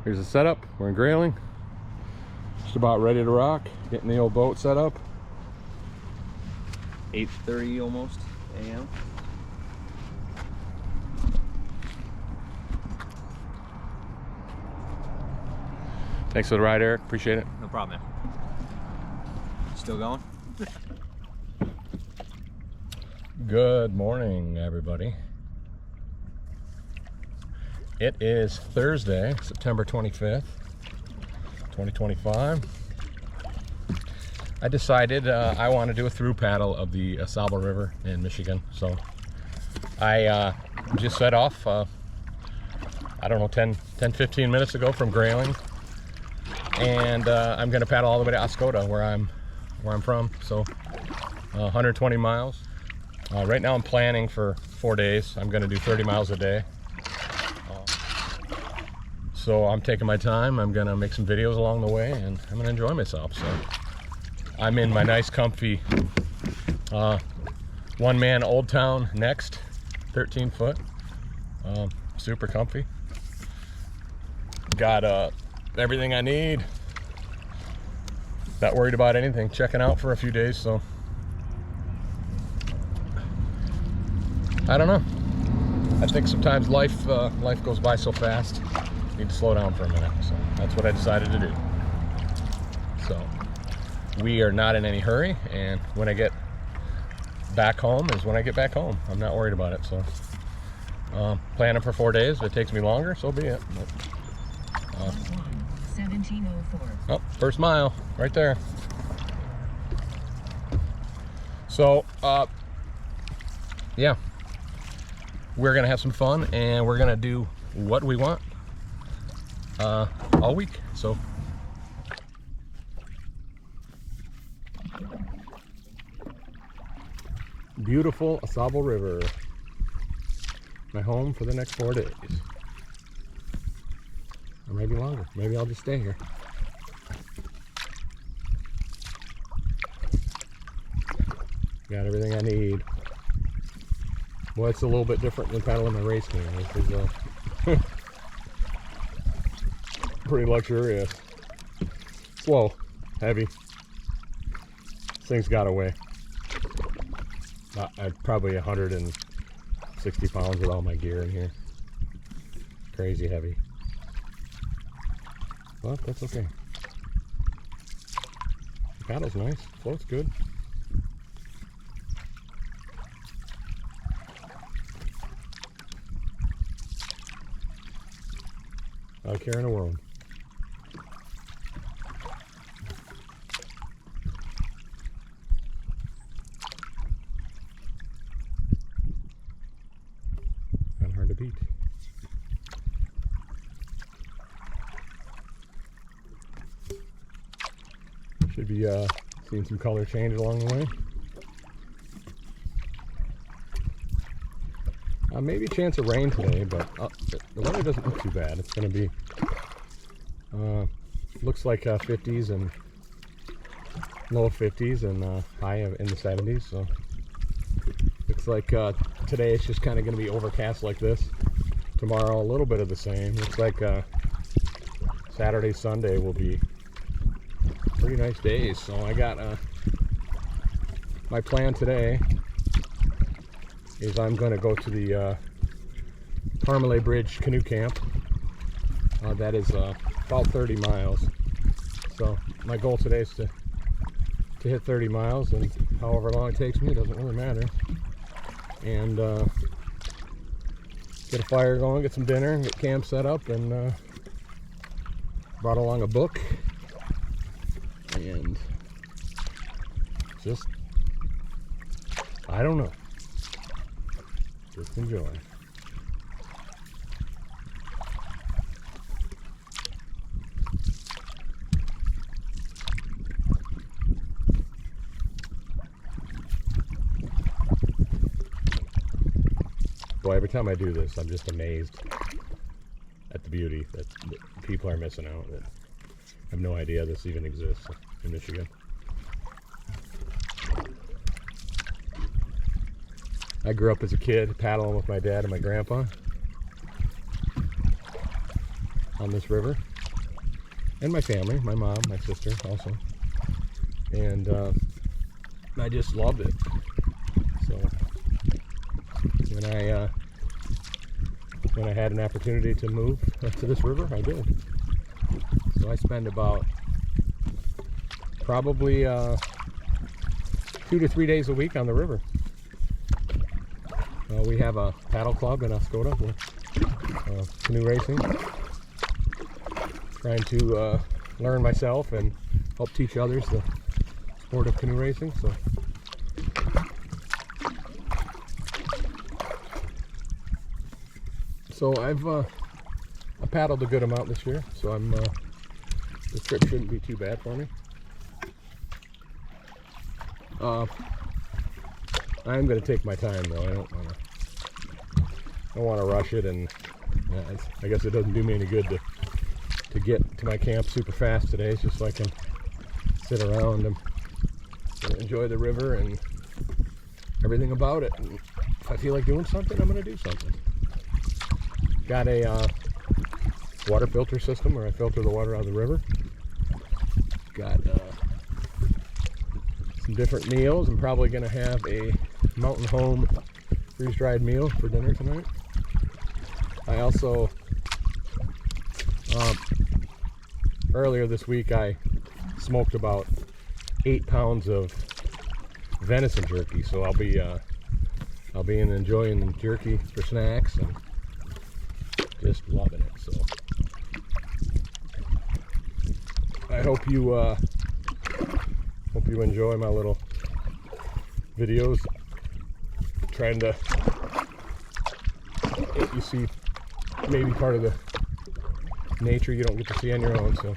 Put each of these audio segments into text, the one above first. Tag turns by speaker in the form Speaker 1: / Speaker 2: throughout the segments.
Speaker 1: Here's the setup. We're in Grayling. Just about ready to rock. Getting the old boat set up.
Speaker 2: 8:30 almost a.m.
Speaker 1: Thanks for the ride, Eric. Appreciate it.
Speaker 2: No problem, man. Still going?
Speaker 1: Good morning, everybody. It is Thursday, September 25th, 2025. I decided I want to do a through paddle of the AuSable River in Michigan. So I just set off, I don't know, 10-15 minutes ago from Grayling. And I'm going to paddle all the way to Oscoda, where I'm from. So 120 miles. Right now I'm planning for 4 days. I'm going to do 30 miles a day. So I'm taking my time. I'm going to make some videos along the way, and I'm going to enjoy myself. So I'm in my nice, comfy one-man Old Town Next 13 foot. Super comfy. Got everything I need. Not worried about anything. Checking out for a few days, so I don't know. I think sometimes life goes by so fast. Need to slow down for a minute. So that's what I decided to do. So we are not in any hurry, and when I get back home is when I get back home. I'm not worried about it. So planning for 4 days. If it takes me longer, so be it. But,
Speaker 3: 1704.
Speaker 1: oh, first mile right there. So yeah, we're gonna have some fun, and we're gonna do what we want all week. So beautiful AuSable River, my home for the next 4 days. Or maybe longer. Maybe I'll just stay here. Got everything I need. Well, it's a little bit different than paddling my race canoe. This is pretty luxurious. Slow, heavy. This thing's got away. Probably 160 pounds with all my gear in here. Crazy heavy. But that's okay. The paddle's nice. Float's good. Not a care in the world. Not hard to beat. Should be seeing some color change along the way. Maybe a chance of rain today, but the weather doesn't look too bad. It's going to be, looks like 50s and low 50s and high in the 70s. So looks like today it's just kind of going to be overcast like this. Tomorrow a little bit of the same. Looks like Saturday, Sunday will be pretty nice days. So I got my plan today is I'm going to go to the Parmalee Bridge canoe camp. That is about 30 miles. So my goal today is to hit 30 miles, and however long it takes me, it doesn't really matter. And get a fire going, get some dinner, get camp set up, and brought along a book. And just, I don't know. Just enjoy. Boy, every time I do this, I'm just amazed at the beauty that people are missing out. That I have no idea this even exists in Michigan. I grew up as a kid paddling with my dad and my grandpa on this river. and my family, my mom, my sister also. And I just loved it. So when I had an opportunity to move to this river, I did. So I spend about probably 2 to 3 days a week on the river. We have a paddle club in Oscoda with canoe racing. Trying to learn myself and help teach others the sport of canoe racing. So I've paddled a good amount this year, so the trip shouldn't be too bad for me. I'm going to take my time though. I don't want to rush it, and I guess it doesn't do me any good to get to my camp super fast today. It's just so I can sit around and enjoy the river and everything about it. And if I feel like doing something, I'm going to do something. Got a water filter system where I filter the water out of the river. Got some different meals. I'm probably going to have a Mountain Home freeze-dried meal for dinner tonight. I also, earlier this week, I smoked about 8 pounds of venison jerky, so I'll be enjoying jerky for snacks and just loving it. So I hope you enjoy my little videos, trying to let you see maybe part of the nature you don't get to see on your own. So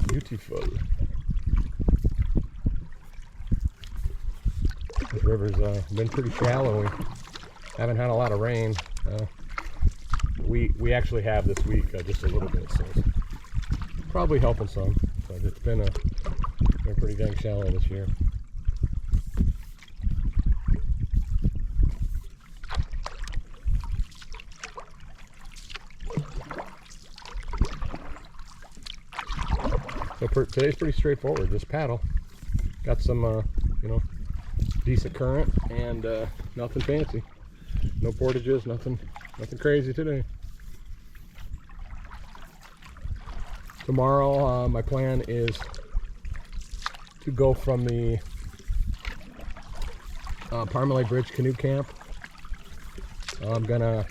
Speaker 1: beautiful. This river's been pretty shallow. We haven't had a lot of rain. We actually have this week just a little bit, so it's probably helping some. But it's been pretty dang shallow this year. So today's pretty straightforward. Just paddle. Got some, decent current and nothing fancy. No portages, nothing crazy today. Tomorrow, my plan is to go from the Parmalee Bridge Canoe Camp. I'm gonna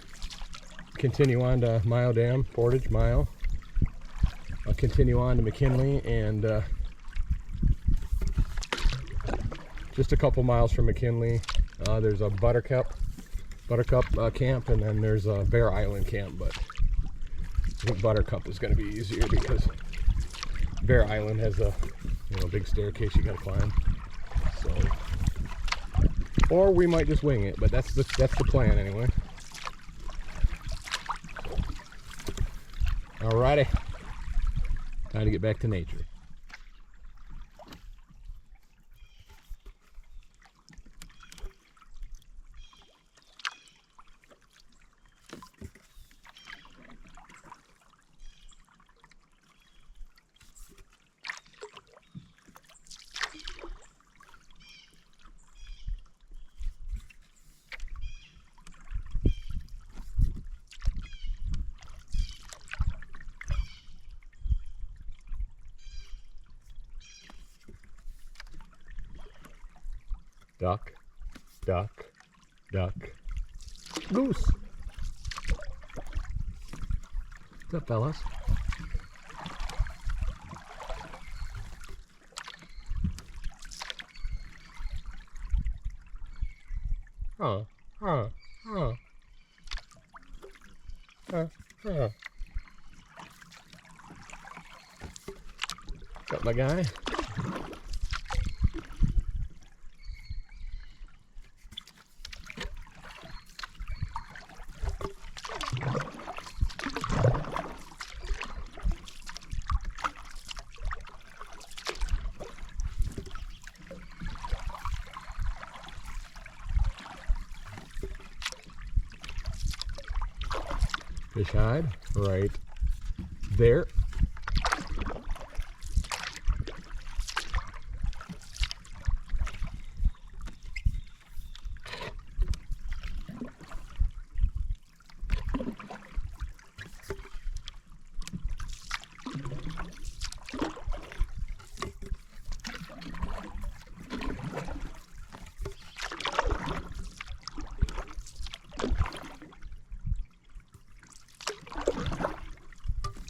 Speaker 1: continue on to Mile Dam, Portage Mile. I'll continue on to McKinley, and just a couple miles from McKinley, there's a Buttercup camp, and then there's a Bear Island camp. But I think Buttercup is going to be easier because Bear Island has a big staircase you got to climb. So, or we might just wing it, but that's the plan anyway. Alrighty, time to get back to nature. Duck, duck, duck, goose. What's up, fellas? Got my guy. Fish hide right there.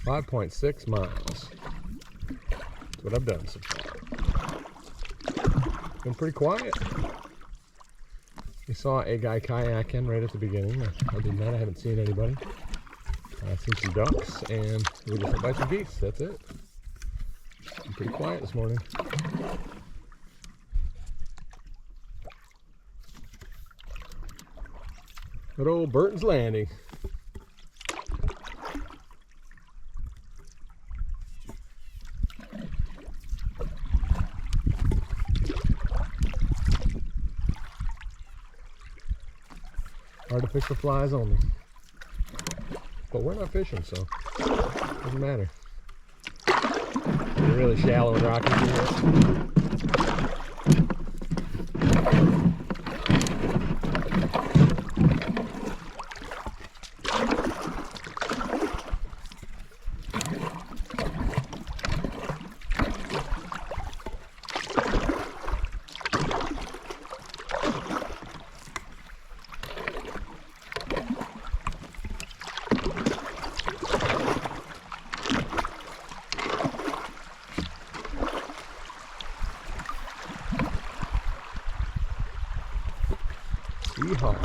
Speaker 1: .6 miles. That's what I've done so far. Been pretty quiet. We saw a guy kayaking right at the beginning. Other than that, I haven't seen anybody. I've seen some ducks, and we just went by some geese. That's it. Been pretty quiet this morning. Good old Burton's Landing. Artificial flies only. But we're not fishing, so it doesn't matter. We're really shallow and rocky here. Yeehaw.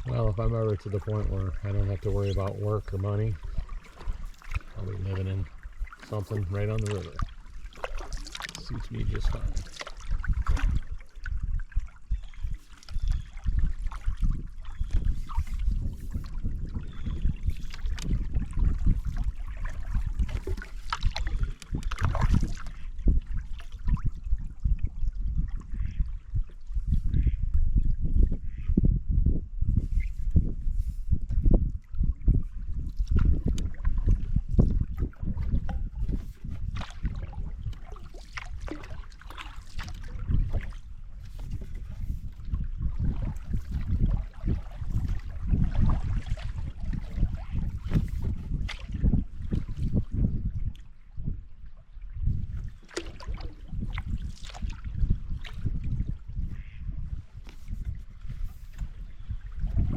Speaker 1: Well, if I'm ever to the point where I don't have to worry about work or money, I'll be living in something right on the river. Suits me just fine.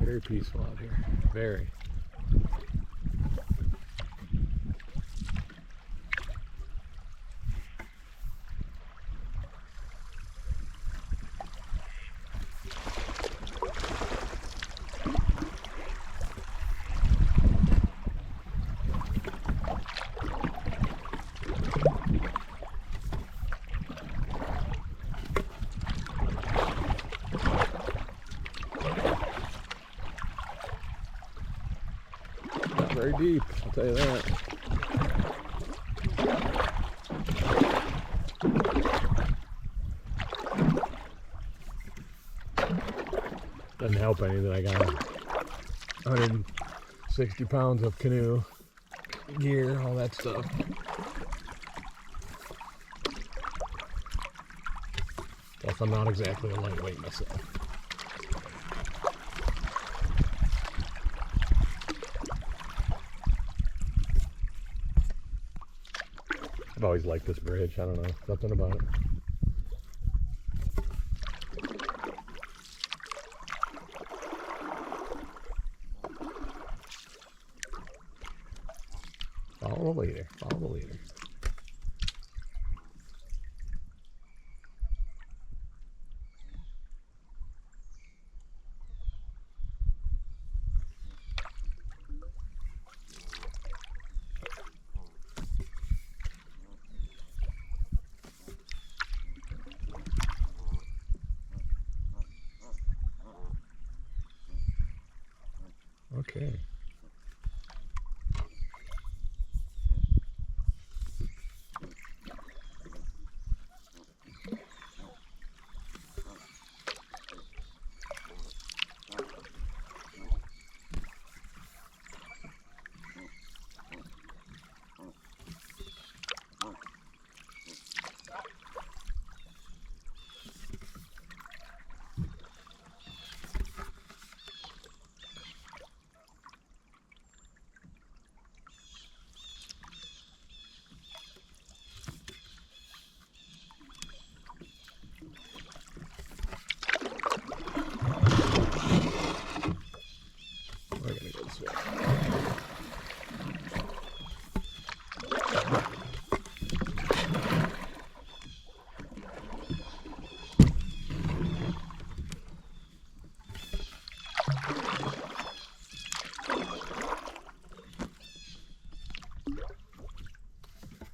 Speaker 1: Very peaceful out here. Very. very deep, I'll tell you that. Doesn't help any that I got 160 pounds of canoe gear, all that stuff. Plus, I'm not exactly a lightweight myself. I've always liked this bridge. I don't know, something about it. Follow the leader, follow the leader. Okay. We're gonna go this way.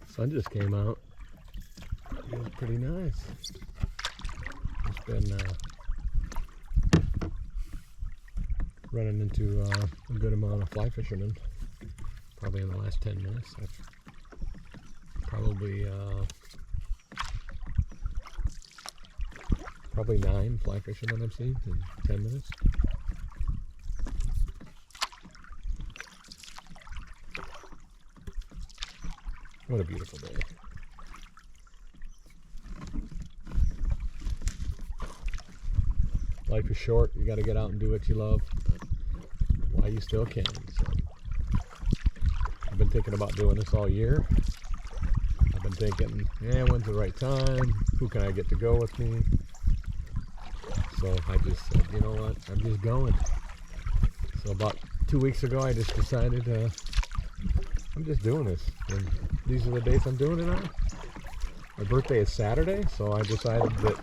Speaker 1: Sun just came out. It was pretty nice. It's been running into a good amount of fly fishermen, probably in the last 10 minutes. I've probably 9 fly fishermen I've seen in 10 minutes. What a beautiful day. Life is short, you gotta get out and do what you love while you still can. So, I've been thinking about doing this all year. I've been thinking, when's the right time? Who can I get to go with me? So I just said, you know what, I'm just going. So about 2 weeks ago, I just decided I'm just doing this. And these are the dates I'm doing it on. My birthday is Saturday, so I decided that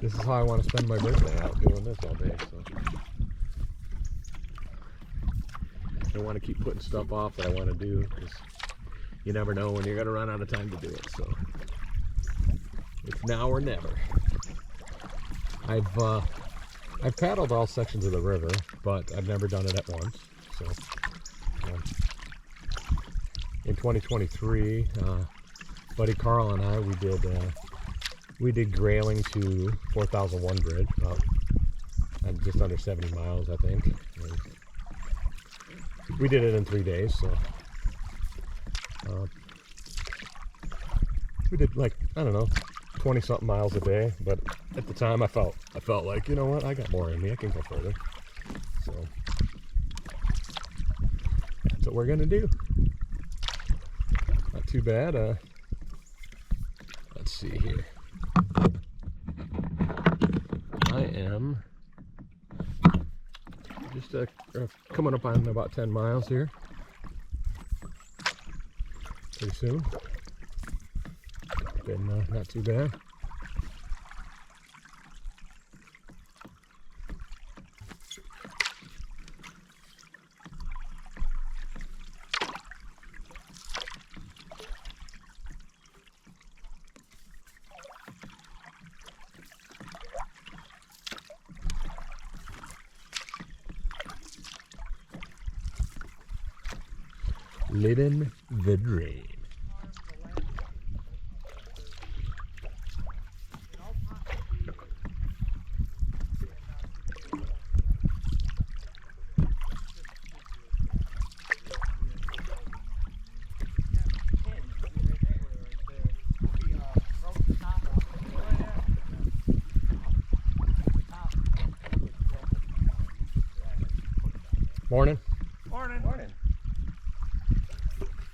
Speaker 1: this is how I want to spend my birthday, out doing this all day. So I don't want to keep putting stuff off that I want to do, because you never know when you're going to run out of time to do it. So it's now or never. I've paddled all sections of the river, but I've never done it at once. So in 2023, buddy Carl and I, we did grailing to 4001 bridge, about just under 70 miles, I think. And we did it in 3 days, so we did, like, I don't know, 20 something miles a day. But at the time, I felt like, you know what, I got more in me, I can go further. So that's what we're gonna do. Not too bad. Let's see here. I am just coming up on about 10 miles here. Pretty soon. Been not too bad. Living the dream. Morning.
Speaker 3: Morning.
Speaker 2: Morning.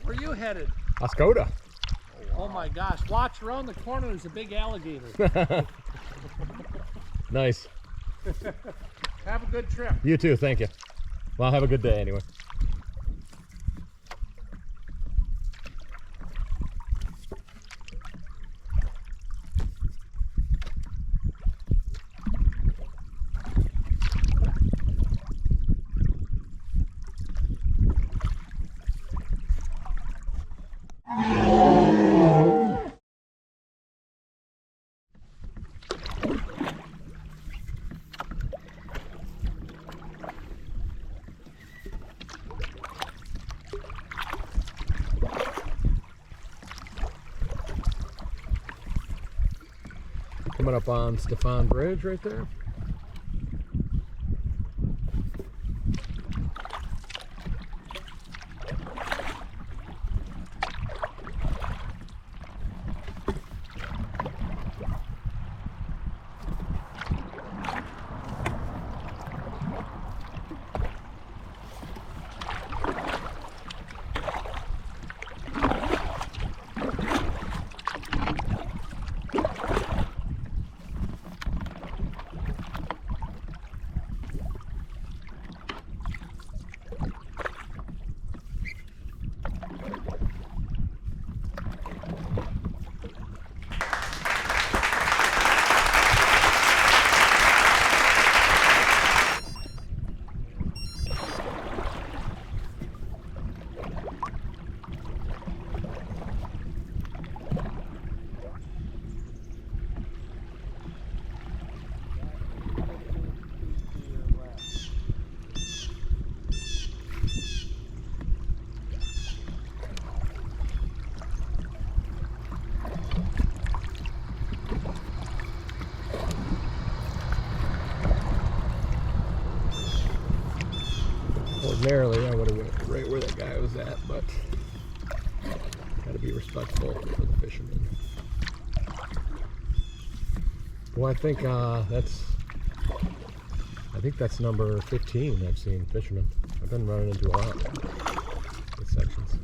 Speaker 3: Where are you headed?
Speaker 1: Oscoda.
Speaker 3: Oh my gosh, watch around the corner, there's a big alligator.
Speaker 1: Nice.
Speaker 3: Have a good trip.
Speaker 1: You too, thank you. Well, have a good day anyway. Coming up on Stefan Bridge right there. Ordinarily, I would have went right where that guy was at, but gotta be respectful for the fishermen. Well, I think that's number 15 I've seen fishermen. I've been running into a lot with sections.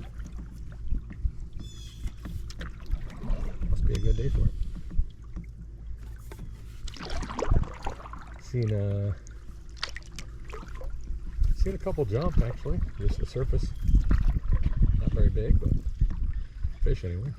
Speaker 1: Must be a good day for it. Seen a couple jump actually, just the surface. Not very big, but fish anyway.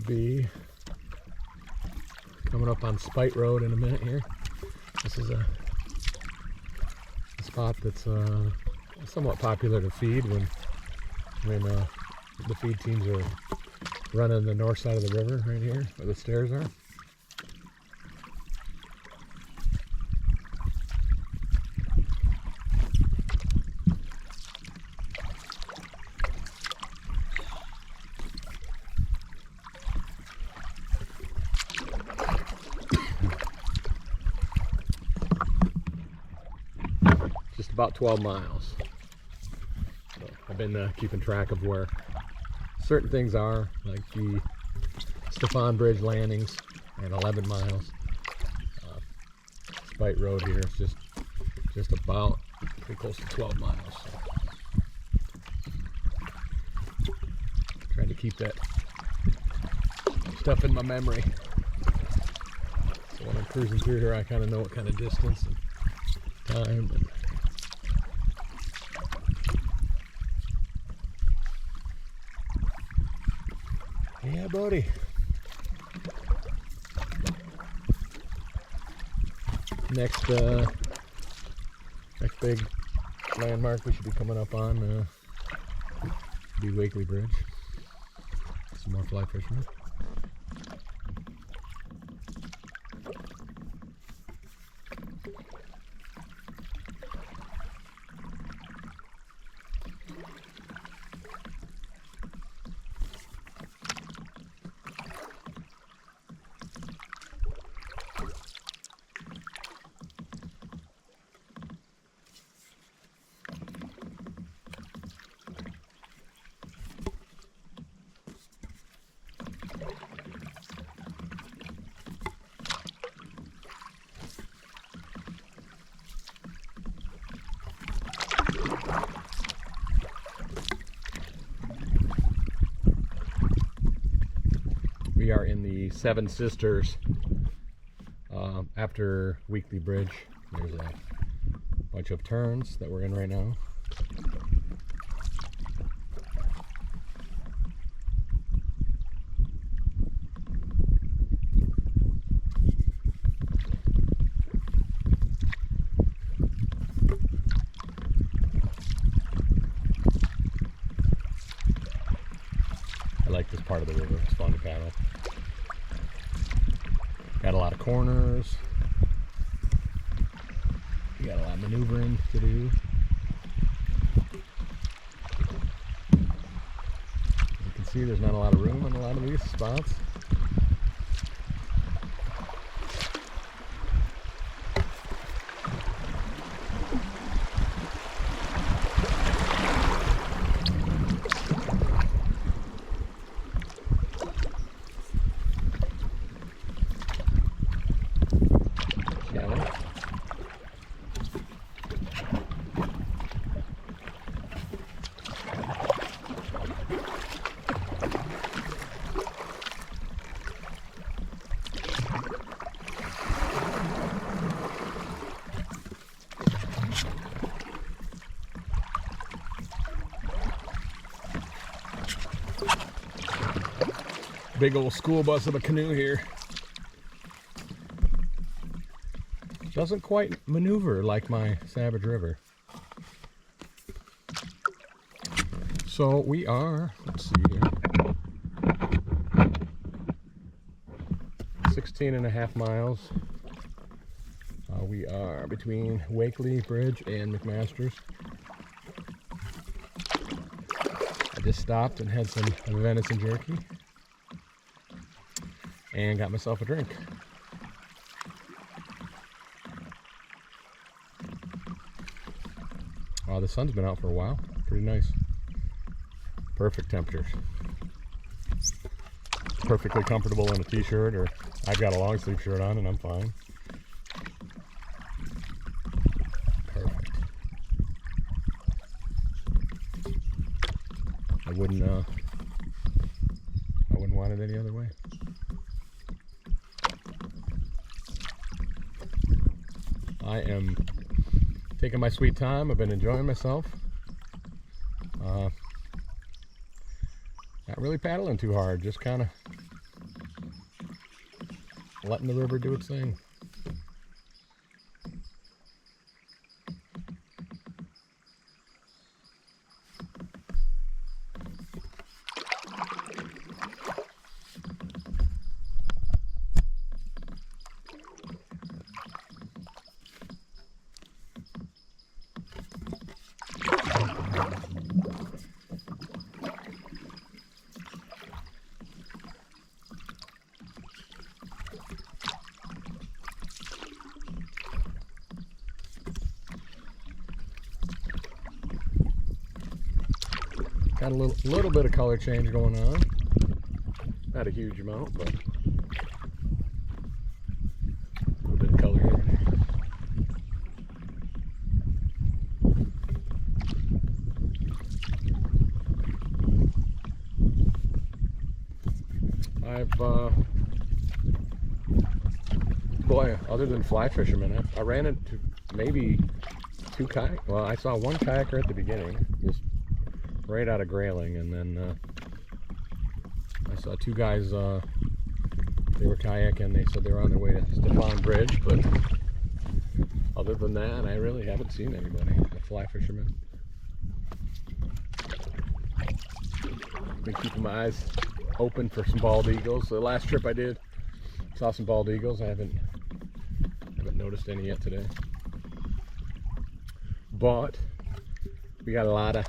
Speaker 1: be coming up on Spite Road in a minute here. This is a spot that's somewhat popular to feed when the feed teams are running the north side of the river right here where the stairs are. Just about 12 miles. So I've been keeping track of where certain things are, like the Stefan Bridge landings at 11 miles. Spite Road here is just about pretty close to 12 miles. So trying to keep that stuff in my memory. So when I'm cruising through here, I kind of know what kind of distance and time. Yeah, buddy. Next big landmark we should be coming up on be Wakely Bridge. Some more fly fishermen. We are in the Seven Sisters after Wakely Bridge. There's a bunch of turns that we're in right now. I like this part of the river. It's fun to paddle. Got a lot of corners. You got a lot of maneuvering to do. As you can see, there's not a lot of room in a lot of these spots. Big old school bus of a canoe here. Doesn't quite maneuver like my Savage River. So we are, let's see here, 16.5 miles. We are between Wakely Bridge and McMaster's. I just stopped and had some venison jerky and got myself a drink. Wow, the sun's been out for a while. Pretty nice. Perfect temperatures. Perfectly comfortable in a t-shirt, or I've got a long sleeve shirt on and I'm fine. Perfect. I wouldn't want it any other way. I am taking my sweet time. I've been enjoying myself. Not really paddling too hard, just kind of letting the river do its thing. Got a little bit of color change going on. Not a huge amount, but a little bit of color here and there. Boy, other than fly fishermen, I ran into maybe two kayak. Well, I saw one kayaker at the beginning, just right out of Grayling, and then I saw two guys, they were kayaking. They said they were on their way to Stefan Bridge, but other than that, I really haven't seen anybody, the fly fishermen. Been keeping my eyes open for some bald eagles. The last trip I did, saw some bald eagles. I haven't noticed any yet today, but we got a lot of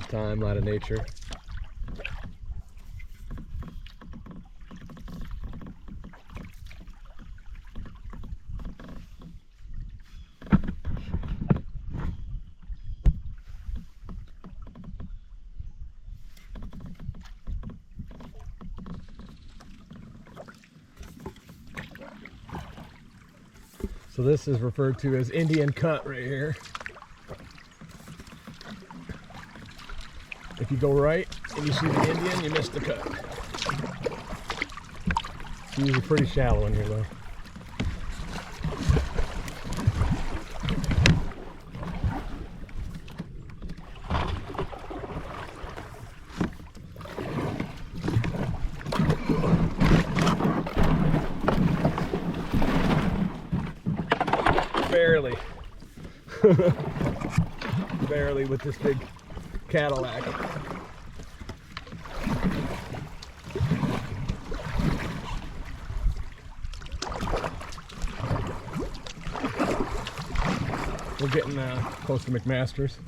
Speaker 1: time, a lot of nature. So this is referred to as Indian Cut right here. If you go right and you see the Indian, you miss the cut. It's usually pretty shallow in here though. Barely. Barely with this big Cadillac. We're getting close to McMaster's.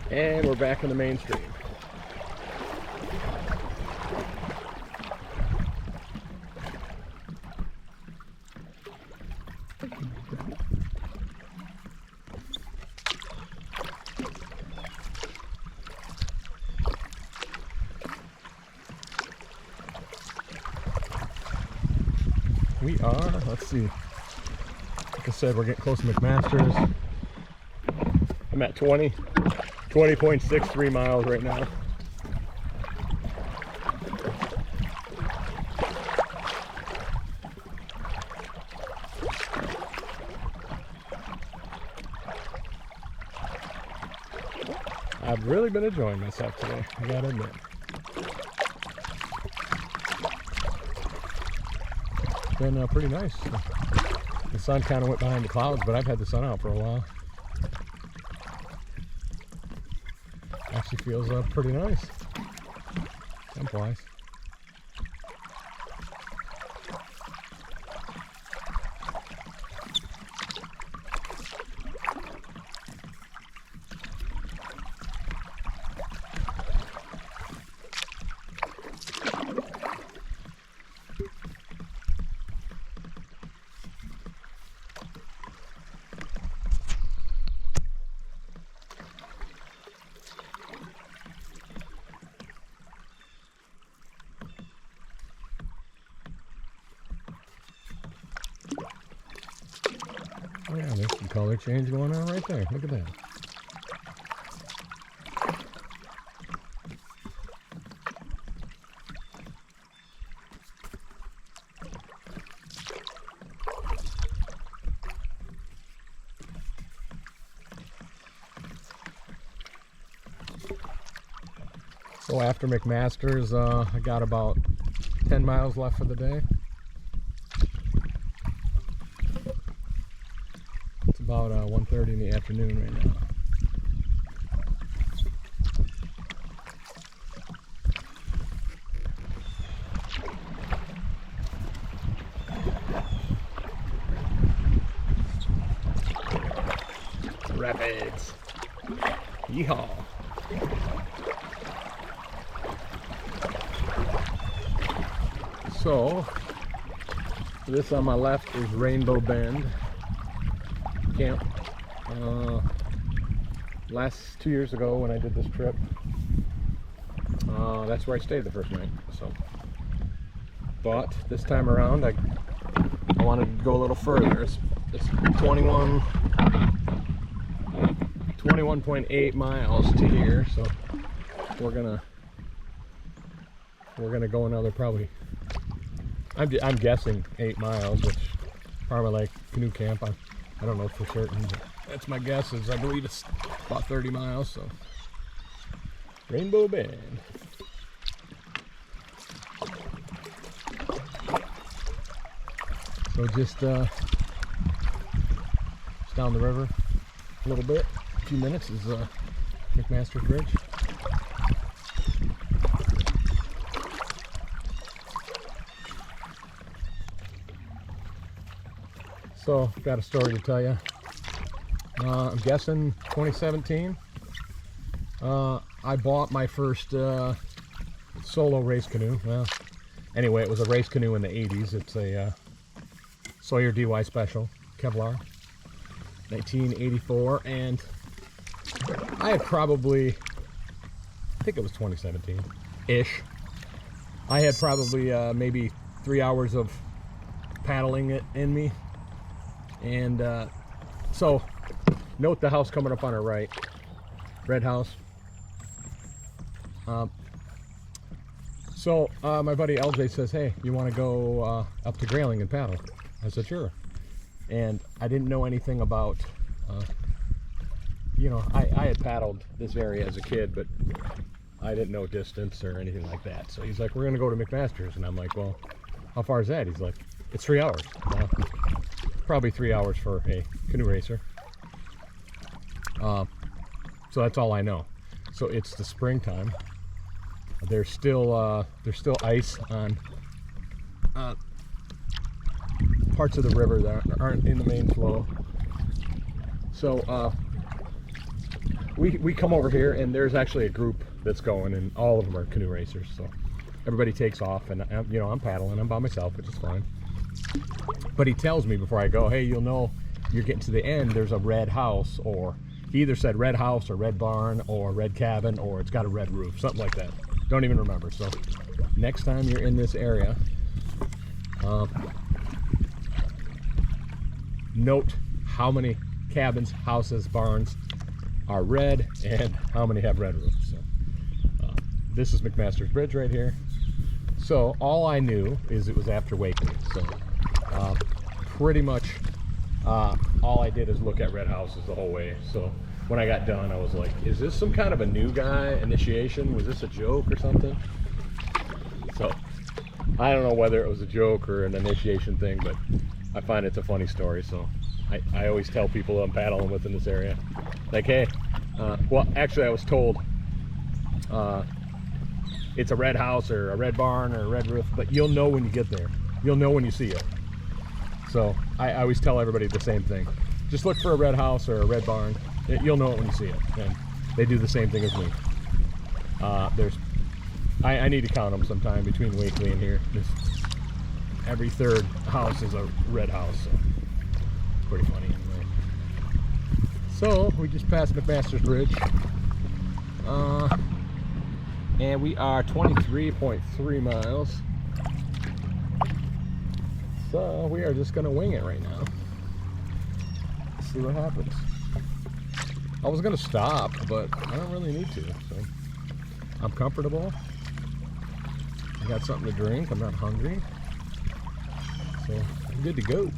Speaker 1: And we're back in the main stream. We are, let's see, like I said, we're getting close to McMaster's. I'm at 20.63 miles right now. I've really been enjoying myself today, I gotta admit. It's been pretty nice. The sun kind of went behind the clouds, but I've had the sun out for a while. Actually feels pretty nice, temp-wise. Oh yeah, there's some color change going on right there. Look at that. So after McMaster's, I got about 10 miles left for the day. It's about 1:30 in the afternoon right now. Rapids. Yeehaw. So, this on my left is Rainbow Bend Camp. Last 2 years ago when I did this trip, that's where I stayed the first night. So, but this time around, I wanted to go a little further. It's 21.8 miles to here, so we're gonna go another probably. I'm guessing 8 miles, which probably like canoe camp. I don't know for certain, but that's my guess. Is I believe it's about 30 miles. So Rainbow Bend. So just down the river a little bit. A few minutes is McMaster's Bridge. So, got a story to tell you. I'm guessing 2017. I bought my first solo race canoe. Well, anyway, it was a race canoe in the 80s. It's a Sawyer DY Special, Kevlar, 1984, and I had probably, I think it was 2017-ish. I had probably maybe 3 hours of paddling it in me. And so, note the house coming up on our right, red house. So my buddy LJ says, hey, you want to go up to Grayling and paddle? I said, sure. And I didn't know anything about, you know, I had paddled this area as a kid, but I didn't know distance or anything like that. So he's like, we're going to go to McMaster's. And I'm like, well, how far is that? He's like, it's 3 hours. Well, probably 3 hours for a canoe racer. So that's all I know. So it's the springtime. There's still ice on parts of the river that aren't in the main flow. So we come over here, and there's actually a group that's going, and all of them are canoe racers. So everybody takes off, and you know, I'm paddling. I'm by myself, which is fine. But he tells me before I go, hey, you'll know you're getting to the end, there's a red house, or he either said red house or red barn or red cabin, or it's got a red roof, something like that. Don't even remember. So next time you're in this area, note how many cabins, houses, barns are red and how many have red roofs. So this is McMaster's Bridge right here. So all I knew is it was after Wakeman. So pretty much all I did is look at red houses the whole way. So when I got done, I was like, is this some kind of a new guy initiation? Was this a joke or something? So I don't know whether it was a joke or an initiation thing, but I find it's a funny story. So I always tell people I'm paddling with in this area, like, hey, well, actually I was told it's a red house or a red barn or a red roof, but you'll know when you get there. You'll know when you see it. So I always tell everybody the same thing. Just look for a red house or a red barn. You'll know it when you see it. And they do the same thing as me. I need to count them sometime between Wakely and here. Every third house is a red house. So pretty funny anyway. So we just passed McMaster's Bridge. And we are 23.3 miles. So we are just gonna wing it right now. See what happens. I was gonna stop, but I don't really need to. So I'm comfortable. I got something to drink. I'm not hungry. So I'm good to go.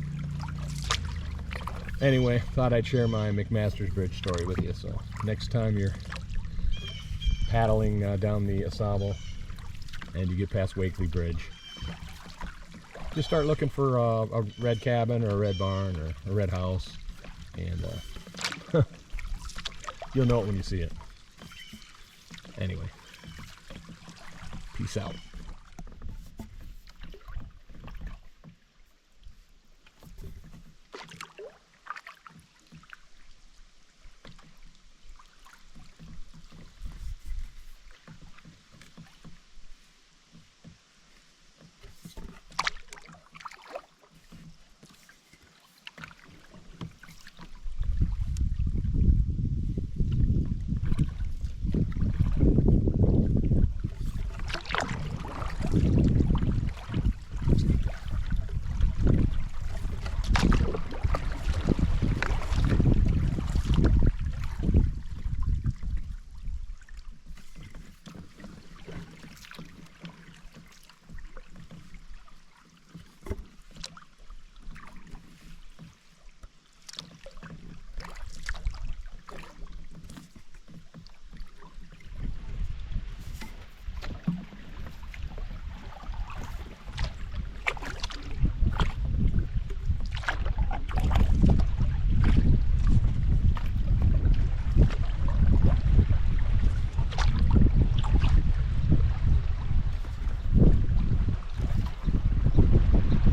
Speaker 1: Anyway, thought I'd share my McMaster's Bridge story with you. So next time you're paddling down the AuSable, and you get past Wakely Bridge. Just start looking for a red cabin or a red barn or a red house, and you'll know it when you see it. Anyway, peace out.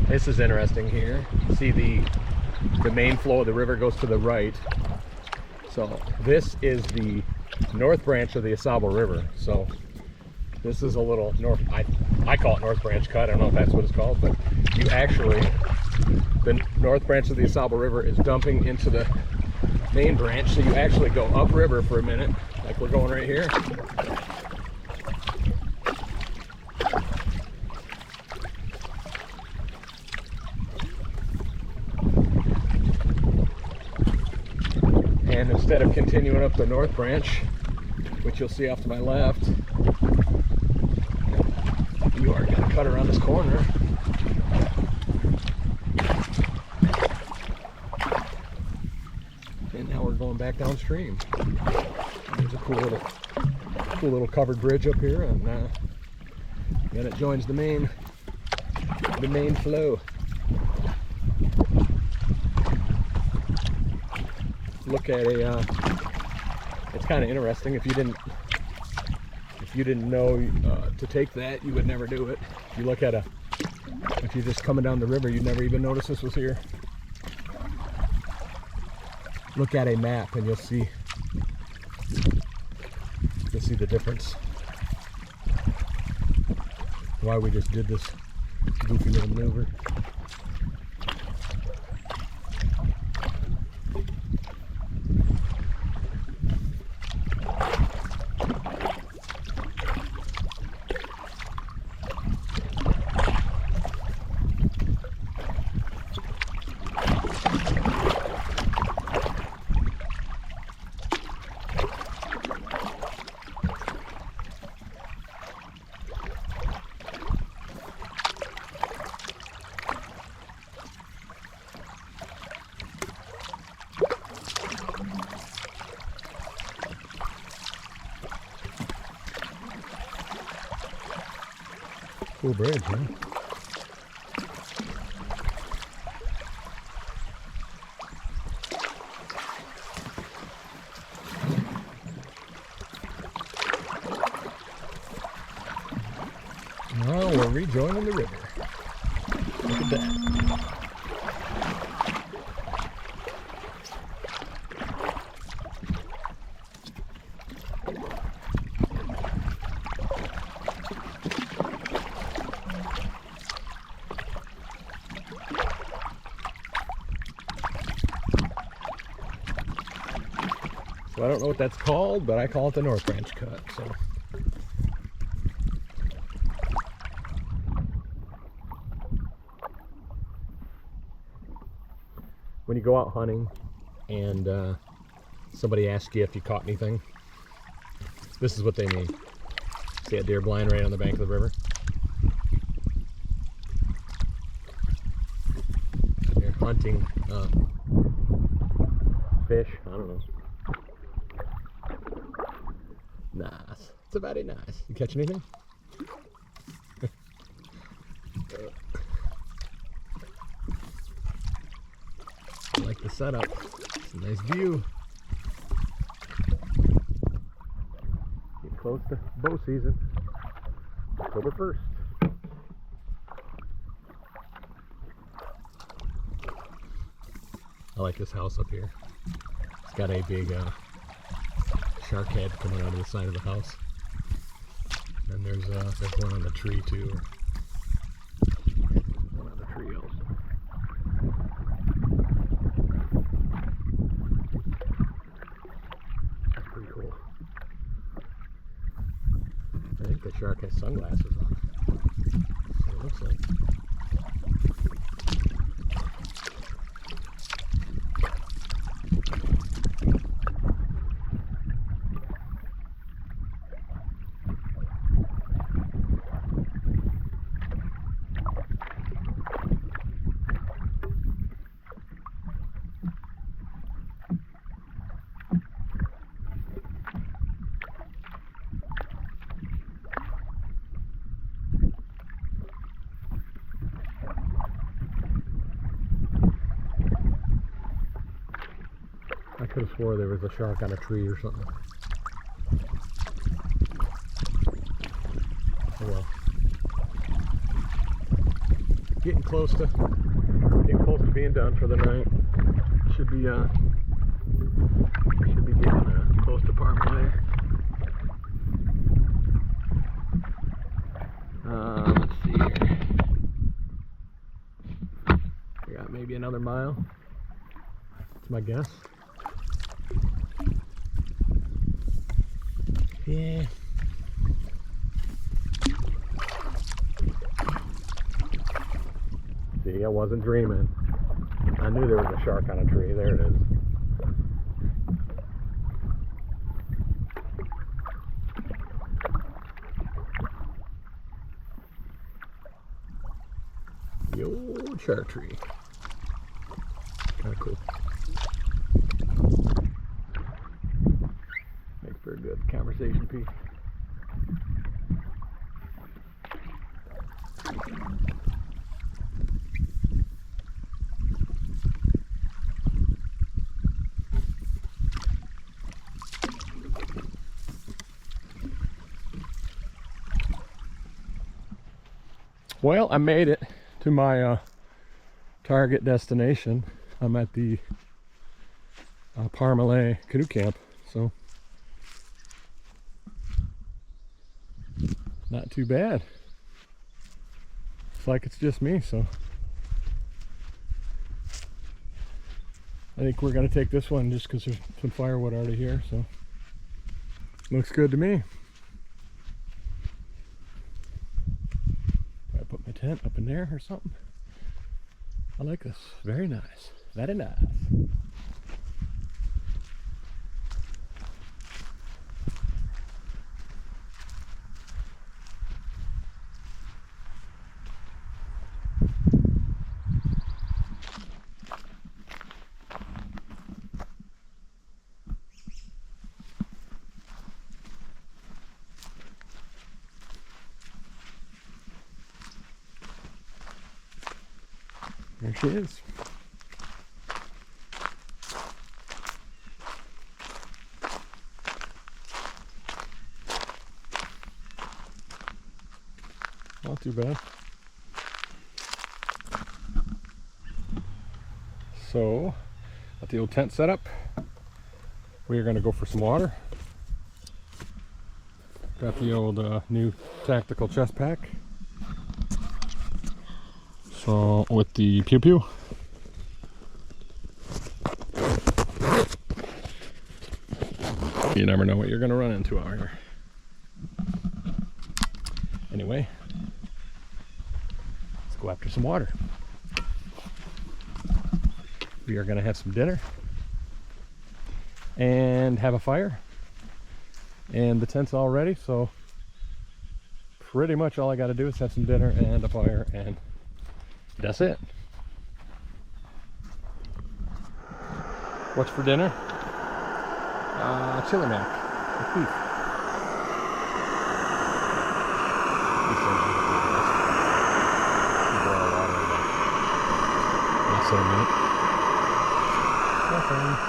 Speaker 1: This is interesting here. See the main flow of the river goes to the right. So this is the north branch of the AuSable River. So this is a little north, I call it North Branch Cut. I don't know if that's what it's called, but you actually, the north branch of the AuSable River is dumping into the main branch. So you actually go upriver for a minute, like we're going right here. And instead of continuing up the north branch, which you'll see off to my left, you are going to cut around this corner. And now we're going back downstream. There's a cool little covered bridge up here, and then it joins the main flow. Look at it's kind of interesting. If you didn't know to take that, you would never do it. If you look at if you're just coming down the river, you'd never even notice this was here. Look at a map and you'll see the difference. Why we just did this goofy little maneuver. Cool bridge, huh? Now we're rejoining the river. Look at that. So I don't know what that's called, but I call it the North Branch Cut. So when you go out hunting and somebody asks you if you caught anything, this is what they mean. See a deer blind right on the bank of the river? They're hunting fish, I don't know. Nice. It's very nice. You catch anything? I like the setup. It's a nice view. Getting close to bow season. October 1st. I like this house up here. It's got a big shark head coming out of the side of the house. And there's one on the tree too. One on the tree also. That's pretty cool. I think the shark has sunglasses on. That's what it looks like. I could have swore there was a shark on a tree or something. Oh well. Getting close to being done for the night. Should be getting close to Parmalee. Let's see here. We got maybe another mile. That's my guess. Yeah. See, I wasn't dreaming. I knew there was a shark on a tree. There it is. The old shark tree. Kind of cool. Makes for a good conversation piece. Well, I made it to my target destination. I'm at the Parmalee canoe camp, so not too bad. It's like it's just me, so I think we're gonna take this one just because there's some firewood already here, so looks good to me. I put my tent up in there or something. I like this. Very nice. Very nice. There she is. Not too bad. So, got the old tent set up. We are going to go for some water. Got the old new tactical chest pack. So with the pew pew. You never know what you're going to run into out here. Anyway, let's go after some water. We are going to have some dinner and have a fire. And the tent's all ready, so pretty much all I got to do is have some dinner and a fire, and that's it. What's for dinner? Chili mac with beef. Nothing.